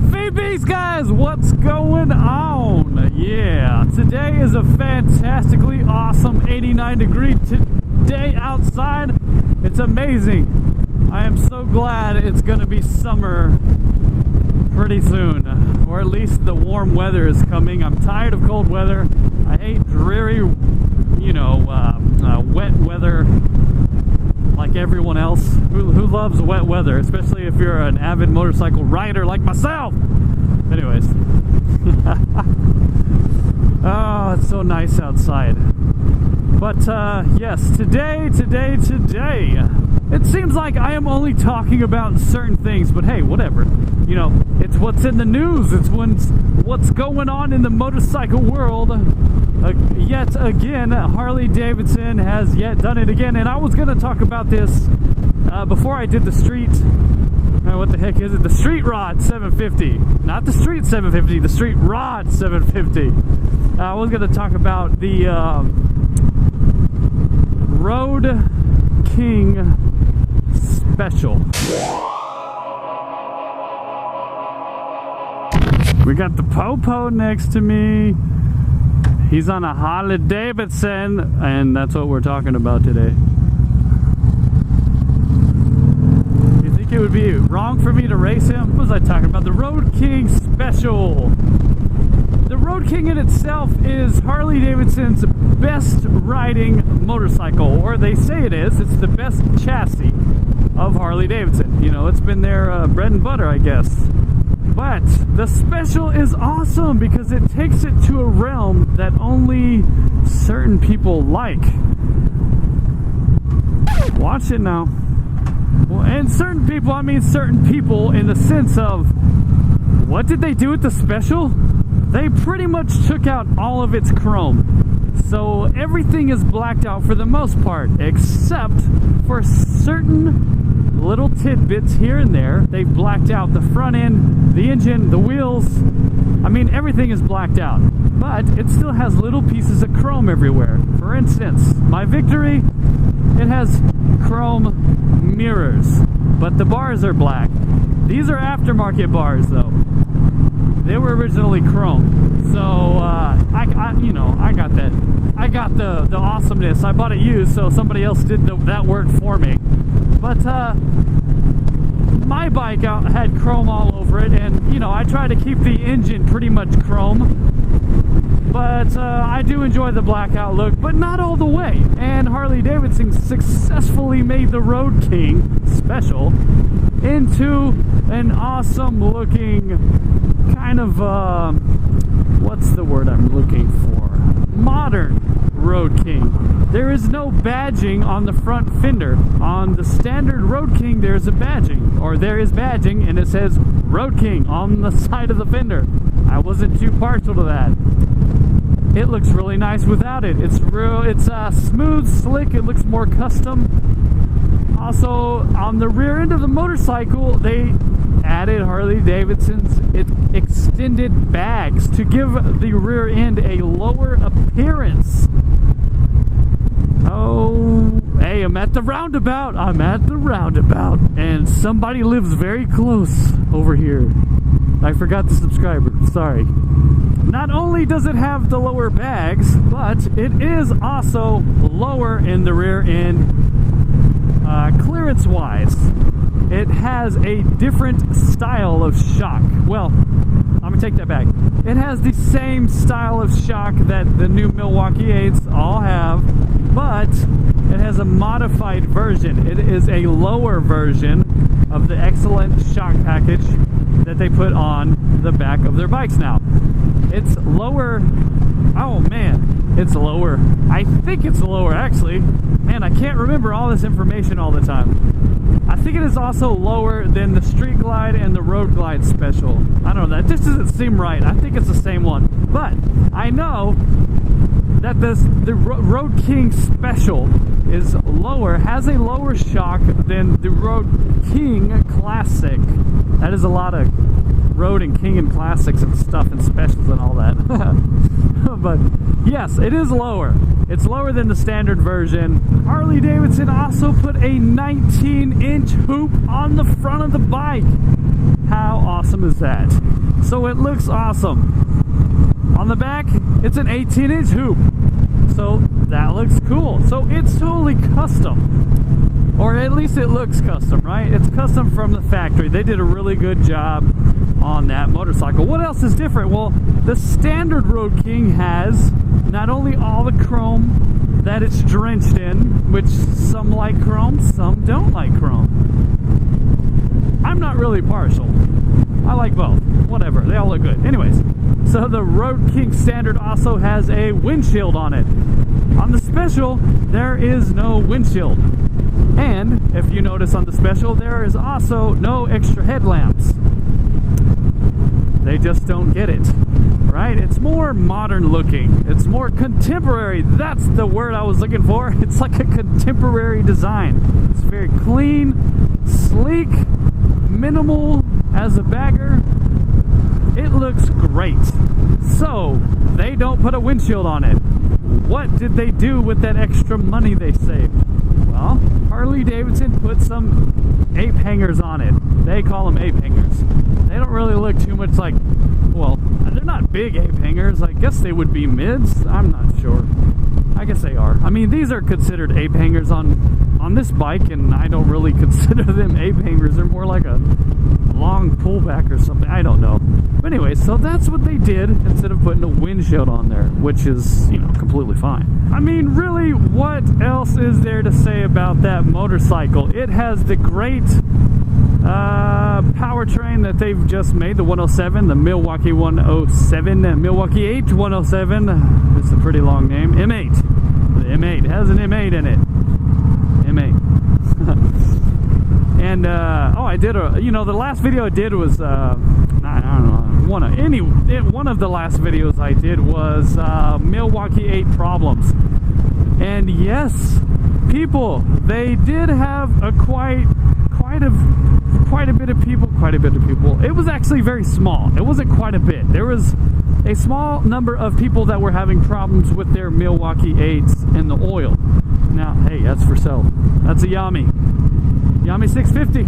VBs, guys, what's going on? Yeah, today is a fantastically awesome 89-degree day outside. It's amazing. I am so glad it's gonna be summer pretty soon, or at least the warm weather is coming. I'm tired of cold weather. I hate dreary, wet weather like everyone else. Who loves wet weather, especially if you're an avid motorcycle rider like myself. Anyways. Oh, it's so nice outside. But yes, today, it seems like I am only talking about certain things, but hey, whatever. You know, it's what's in the news. It's what's going on in the motorcycle world. Yet again, Harley Davidson has yet done it again. And I was going to talk about this before I did the street. What the heck is it? The Street Rod 750. Not the Street 750, the Street Rod 750. I was going to talk about the Road King Special. We got the Popo next to me. He's on a Harley Davidson, and that's what we're talking about today. You think it would be wrong for me to race him? What was I talking about? The Road King Special. The Road King in itself is Harley Davidson's best riding motorcycle, or they say it is. It's the best chassis of Harley Davidson. You know, it's been their bread and butter, I guess. But the Special is awesome because it takes it to a realm that only certain people like. Watch it now. Well, and certain people, I mean certain people in the sense of, what did they do with the Special? They pretty much took out all of its chrome. So everything is blacked out for the most part, except for certain little tidbits here and there. They've blacked out the front end, the engine, the wheels. I mean, everything is blacked out, but it still has little pieces of chrome everywhere. For instance, my Victory, it has chrome mirrors, but the bars are black. These are aftermarket bars though. They were originally chrome. So I got that. I got the awesomeness. I bought it used, so somebody else did that work for me. But my bike had chrome all over it, and I try to keep the engine pretty much chrome. But I do enjoy the blackout look, but not all the way. And Harley Davidson successfully made the Road King Special into an awesome looking kind of what's the word I'm looking for? Modern Road King. There is no badging on the front fender. On the standard Road King, there's a badging, or there is badging, and it says Road King on the side of the fender. I wasn't too partial to that. It looks really nice without it. It's smooth, slick. It looks more custom. Also, on the rear end of the motorcycle, they added Harley Davidson's extended bags to give the rear end a lower appearance. Oh, hey, I'm at the roundabout. And somebody lives very close over here. I forgot the subscriber. Sorry. Not only does it have the lower bags, but it is also lower in the rear end clearance-wise. It has a different style of shock. Well, I'm going to take that back. It has the same style of shock that the new Milwaukee 8s all have, but it has a modified version. It is a lower version of the excellent shock package that they put on the back of their bikes now. It's lower. Oh man, it's lower. I think it's lower actually. Man, I can't remember all this information all the time. I think it is also lower than the Street Glide and the Road Glide Special. I don't know, that just doesn't seem right. I think it's the same one. But I know that the Road King Special is lower, has a lower shock than the Road King Classic. That is a lot of Road and King and Classics and stuff and specials and all that. but yes, it is lower. It's lower than the standard version. Harley-Davidson also put a 19-inch hoop on the front of the bike. How awesome is that? So it looks awesome. On the back, it's an 18-inch hoop. So that looks cool. So it's totally custom. Or at least it looks custom, right? It's custom from the factory. They did a really good job on that motorcycle. What else is different? Well, the standard Road King has not only all the chrome that it's drenched in, which some like chrome, some don't like chrome. I'm not really partial. I like both. Whatever. They all look good. Anyways, so the Road King Standard also has a windshield on it. On the Special, there is no windshield. And if you notice on the Special, there is also no extra headlamps. They just don't get it, right? It's more modern looking. It's more contemporary. That's the word I was looking for. It's like a contemporary design. It's very clean, sleek, minimal as a bagger. It looks great. So, they don't put a windshield on it. What did they do with that extra money they saved? Well, Harley-Davidson put some ape hangers on it. They call them ape hangers. They don't really look too much like, well, they're not big ape hangers. I guess they would be mids. I'm not sure. I guess they are. I mean, these are considered ape hangers on this bike, and I don't really consider them ape hangers. They're more like a long pullback or something. I don't know. But anyway, so that's what they did instead of putting a windshield on there, which is, you know, completely fine. I mean, really, what else is there to say about that motorcycle? It has the great powertrain that they've just made, the 107, the Milwaukee 107, and Milwaukee 8 107. It's a pretty long name. M8. The M8 has an M8 in it. M8. And oh, I did a, you know, the last video I did was I don't know, one of the last videos I did was Milwaukee 8 problems. And yes, people, they did have a quite a bit of people. It was actually very small. It wasn't quite a bit. There was a small number of people that were having problems with their Milwaukee 8s and the oil. Now, hey, that's for sale. That's a Yami 650.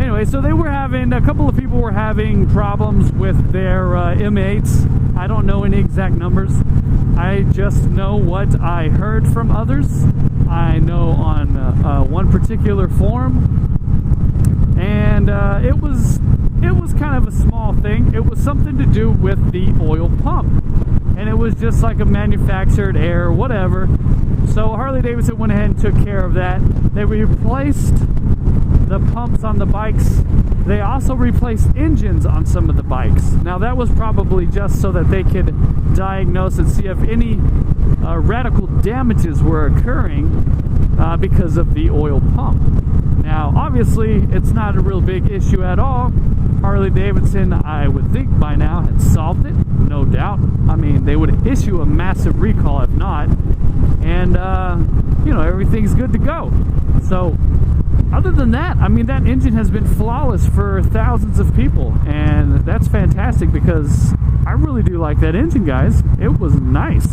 Anyway, so a couple of people were having problems with their M8s. I don't know any exact numbers. I just know what I heard from others. I know on one particular forum, and it was kind of a small thing. It was something to do with the oil pump, and it was just like a manufactured error, whatever. So Harley-Davidson went ahead and took care of that. They replaced the pumps on the bikes. They also replaced engines on some of the bikes. Now that was probably just so that they could diagnose and see if any radical damages were occurring because of the oil pump. Now obviously it's not a real big issue at all. Harley-Davidson, I would think by now, had solved it, no doubt. I mean, they would issue a massive recall if not, and you know, everything's good to go. So other than that, I mean, that engine has been flawless for thousands of people, and that's fantastic because I really do like that engine, guys. It was nice.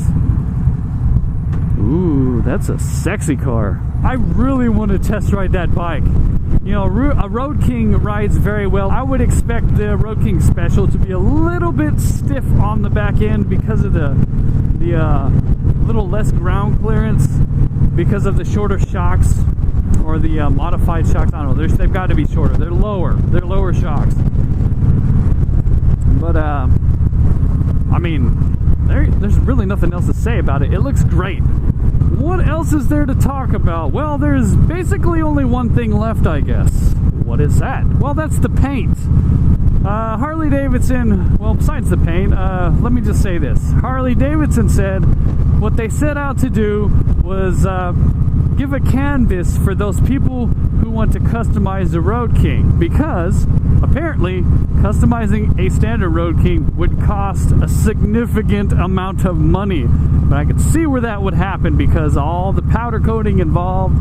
Ooh, that's a sexy car. I really want to test ride that bike. You know, a Road King rides very well. I would expect the Road King Special to be a little bit stiff on the back end because of the little less ground clearance, because of the shorter shocks, or the modified shocks. I don't know, they've got to be shorter. They're lower shocks. But I mean, there's really nothing else to say about it. It looks great. What else is there to talk about? Well, there's basically only one thing left, I guess. What is that? Well, that's the paint. Harley-Davidson, well, besides the paint, let me just say this. Harley-Davidson said what they set out to do was give a canvas for those people who want to customize the Road King, because apparently customizing a standard Road King would cost a significant amount of money. But I could see where that would happen because all the powder coating involved.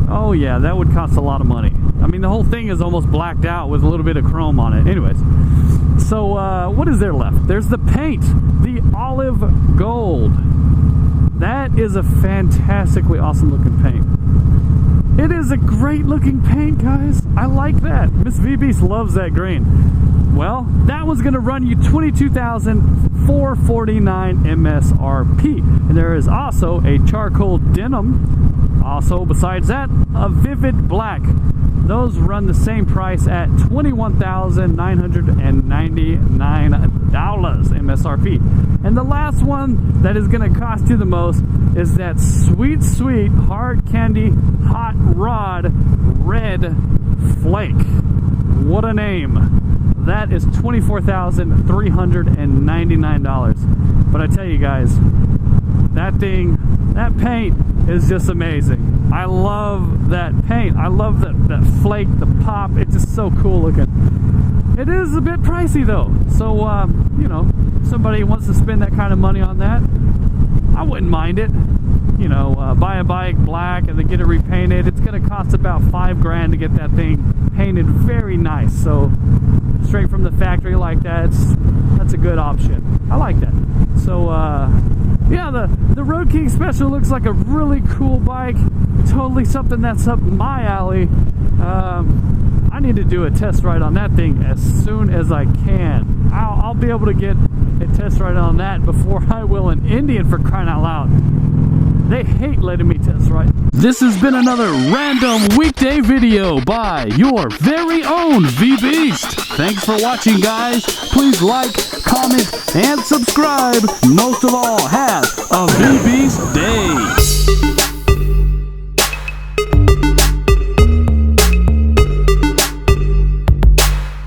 Oh yeah, that would cost a lot of money. I mean, the whole thing is almost blacked out with a little bit of chrome on it. Anyways, so what is there left? There's the paint. The olive gold. That is a fantastically awesome looking paint. It is a great looking paint, guys. I like that. Miss V-Beast loves that green. Well, that one's gonna run you $22,449 MSRP. And there is also a charcoal denim. Also, besides that, a vivid black. Those run the same price at $21,999 MSRP. And the last one that is going to cost you the most is that sweet, sweet hard candy hot rod red flake. What a name. That is $24,399. But I tell you guys, that paint is just amazing. I love that paint. I love that flake, the pop. It's just so cool looking. It is a bit pricey though. So, you know, somebody wants to spend that kind of money on that, I wouldn't mind it. You know, buy a bike black and then get it repainted. It's going to cost about $5,000 to get that thing painted very nice. So, straight from the factory like that, that's a good option. I like that. So, yeah, the Road King Special looks like a really cool bike. Totally something that's up my alley. I need to do a test ride on that thing as soon as I can. I'll be able to get a test ride on that before I will an Indian, for crying out loud. They hate letting me test ride. This has been another random weekday video by your very own V-Beast. Thanks for watching, guys. Please like, comment, and subscribe. Most of all, have a V-Beast day.